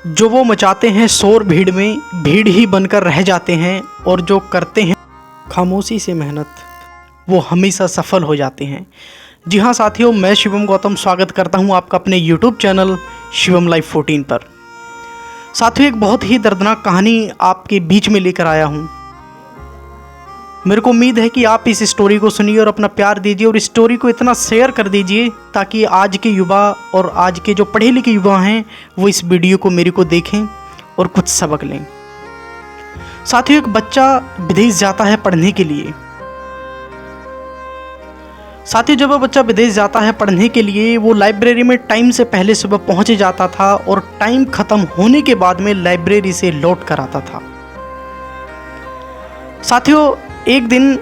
जो वो मचाते हैं शोर भीड़ में, भीड़ ही बनकर रह जाते हैं, और जो करते हैं खामोशी से मेहनत, वो हमेशा सफल हो जाते हैं। जी हाँ साथियों, मैं शिवम गौतम स्वागत करता हूँ आपका अपने YouTube चैनल शिवम लाइफ 14 पर। साथियों, एक बहुत ही दर्दनाक कहानी आपके बीच में लेकर आया हूँ। मेरे को उम्मीद है कि आप इस स्टोरी को सुनिए और अपना प्यार दीजिए और इस स्टोरी को इतना शेयर कर दीजिए ताकि आज के युवा और आज के जो पढ़े लिखे युवा हैं वो इस वीडियो को मेरे को देखें और कुछ सबक लें। साथियों, एक बच्चा विदेश जाता है पढ़ने के लिए। साथियों, जब वह बच्चा विदेश जाता है पढ़ने के लिए, वो लाइब्रेरी में टाइम से पहले सुबह पहुंच जाता था और टाइम खत्म होने के बाद में लाइब्रेरी से लौट कर आता था। साथियों, एक दिन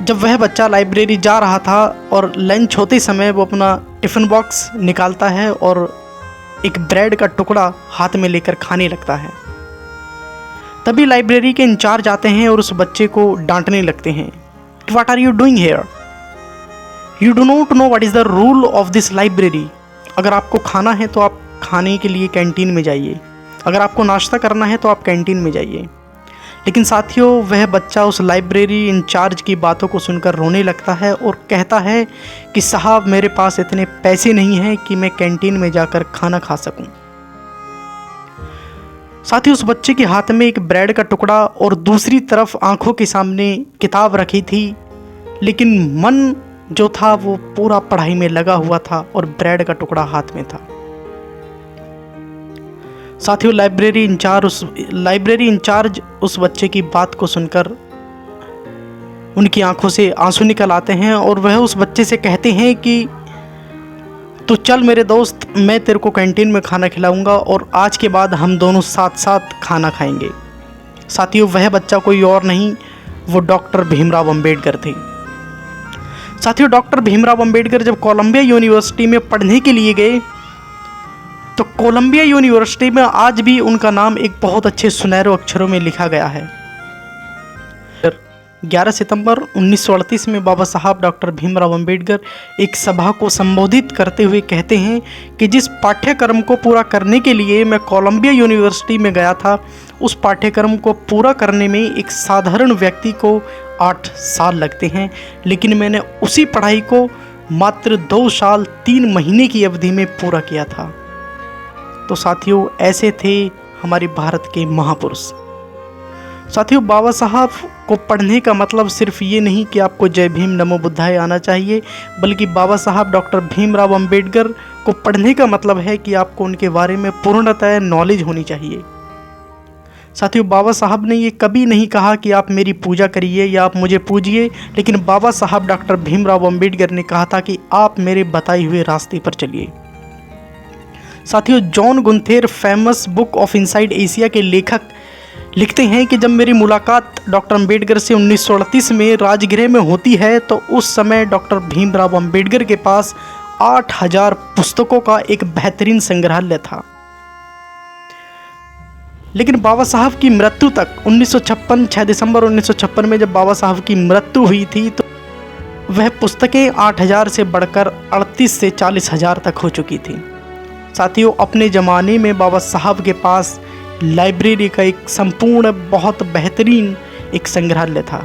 जब वह बच्चा लाइब्रेरी जा रहा था और लंच होते समय वो अपना टिफ़िन बॉक्स निकालता है और एक ब्रेड का टुकड़ा हाथ में लेकर खाने लगता है, तभी लाइब्रेरी के इंचार्ज आते हैं और उस बच्चे को डांटने लगते हैं। What are you doing here? You do not know what is the rule of this library. अगर आपको खाना है तो आप खाने के लिए कैंटीन में जाइए, अगर आपको नाश्ता करना है तो आप कैंटीन में जाइए। लेकिन साथियों, वह बच्चा उस लाइब्रेरी इंचार्ज की बातों को सुनकर रोने लगता है और कहता है कि साहब, मेरे पास इतने पैसे नहीं हैं कि मैं कैंटीन में जाकर खाना खा सकूं। साथियों, उस बच्चे के हाथ में एक ब्रेड का टुकड़ा और दूसरी तरफ आंखों के सामने किताब रखी थी, लेकिन मन जो था वो पूरा पढ़ाई में लगा हुआ था और ब्रेड का टुकड़ा हाथ में था। साथियों, लाइब्रेरी इंचार्ज उस बच्चे की बात को सुनकर उनकी आंखों से आंसू निकल आते हैं और वह उस बच्चे से कहते हैं कि तो चल मेरे दोस्त, मैं तेरे को कैंटीन में खाना खिलाऊंगा और आज के बाद हम दोनों साथ साथ खाना खाएंगे। साथियों, वह बच्चा कोई और नहीं, वो डॉक्टर भीमराव अंबेडकर थे। साथियों, डॉक्टर भीमराव अंबेडकर जब कोलंबिया यूनिवर्सिटी में पढ़ने के लिए गए तो कोलंबिया यूनिवर्सिटी में आज भी उनका नाम एक बहुत अच्छे सुनहरे अक्षरों में लिखा गया है। 11 सितंबर 1938 में बाबा साहब डॉक्टर भीमराव अंबेडकर एक सभा को संबोधित करते हुए कहते हैं कि जिस पाठ्यक्रम को पूरा करने के लिए मैं कोलंबिया यूनिवर्सिटी में गया था, उस पाठ्यक्रम को पूरा करने में एक साधारण व्यक्ति को 8 साल लगते हैं, लेकिन मैंने उसी पढ़ाई को मात्र 2 साल 3 महीने की अवधि में पूरा किया था। तो साथियों, ऐसे थे हमारे भारत के महापुरुष। साथियों, बाबा साहब को पढ़ने का मतलब सिर्फ ये नहीं कि आपको जय भीम नमो बुद्धाय आना चाहिए, बल्कि बाबा साहब डॉक्टर भीमराव अंबेडकर को पढ़ने का मतलब है कि आपको उनके बारे में पूर्णतः नॉलेज होनी चाहिए। साथियों, बाबा साहब ने ये कभी नहीं कहा कि आप मेरी पूजा करिए या आप मुझे पूजिए, लेकिन बाबा साहब डॉक्टर भीमराव अंबेडकर ने कहा था कि आप मेरे बताए हुए रास्ते पर चलिए। साथियों, John Gunther famous book of inside Asia के लेखक लिखते हैं कि जब मेरी मुलाकात डॉक्टर अंबेडकर से 1938 में राजगृह में होती है तो उस समय डॉक्टर भीमराव अंबेडकर के पास 8000 पुस्तकों का एक बेहतरीन संग्रहालय था। लेकिन बाबा साहब की मृत्यु तक 6 दिसंबर 1956 में जब बाबा साहब की मृत्यु हुई थी तो वह पुस्तकें 8000 से बढ़कर 38 से 40,000 तक हो चुकी थी। साथियों, अपने ज़माने में बाबा साहब के पास लाइब्रेरी का एक संपूर्ण बहुत बेहतरीन एक संग्रहालय था।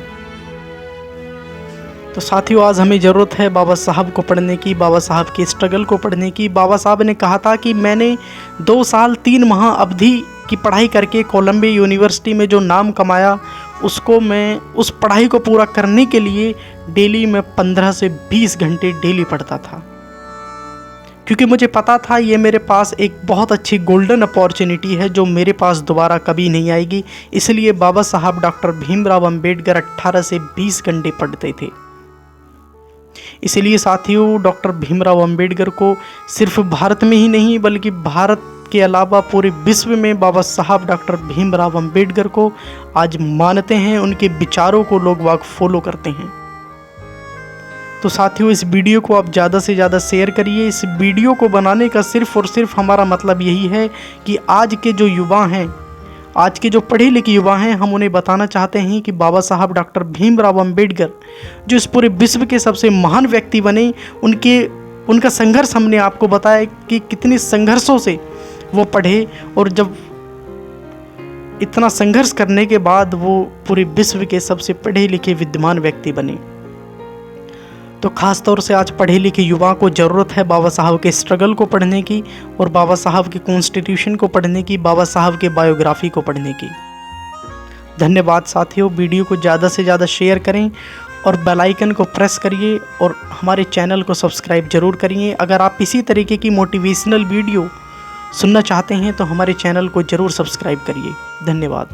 तो साथियों, आज हमें ज़रूरत है बाबा साहब को पढ़ने की, बाबा साहब के स्ट्रगल को पढ़ने की। बाबा साहब ने कहा था कि मैंने 2 साल 3 माह अवधि की पढ़ाई करके कोलंबिया यूनिवर्सिटी में जो नाम कमाया, उसको मैं उस पढ़ाई को पूरा करने के लिए डेली में 15 से 20 घंटे डेली पढ़ता था, क्योंकि मुझे पता था ये मेरे पास एक बहुत अच्छी गोल्डन अपॉर्चुनिटी है जो मेरे पास दोबारा कभी नहीं आएगी। इसलिए बाबा साहब डॉक्टर भीमराव अंबेडकर 18 से 20 घंटे पढ़ते थे। इसलिए साथियों, डॉक्टर भीमराव अंबेडकर को सिर्फ भारत में ही नहीं बल्कि भारत के अलावा पूरे विश्व में बाबा साहब डॉक्टर भीमराव अंबेडकर को आज मानते हैं, उनके विचारों को लोग वाक फॉलो करते हैं। तो साथियों, इस वीडियो को आप ज़्यादा से ज़्यादा शेयर करिए। इस वीडियो को बनाने का सिर्फ और सिर्फ हमारा मतलब यही है कि आज के जो युवा हैं, आज के जो पढ़े लिखे युवा हैं, हम उन्हें बताना चाहते हैं कि बाबा साहब डॉक्टर भीमराव अंबेडकर जो इस पूरे विश्व के सबसे महान व्यक्ति बने, उनका संघर्ष हमने आपको बताया कि कितने संघर्षों से वो पढ़े और जब इतना संघर्ष करने के बाद वो पूरे विश्व के सबसे पढ़े लिखे विद्वान व्यक्ति बने। तो ख़ास तौर से आज पढ़े लिखे युवा को ज़रूरत है बाबा साहब के स्ट्रगल को पढ़ने की और बाबा साहब के कॉन्स्टिट्यूशन को पढ़ने की, बाबा साहब के बायोग्राफी को पढ़ने की। धन्यवाद साथियों। वीडियो को ज़्यादा से ज़्यादा शेयर करें और बेल आइकन को प्रेस करिए और हमारे चैनल को सब्सक्राइब ज़रूर करिए। अगर आप इसी तरीके की मोटिवेशनल वीडियो सुनना चाहते हैं तो हमारे चैनल को ज़रूर सब्सक्राइब करिए। धन्यवाद।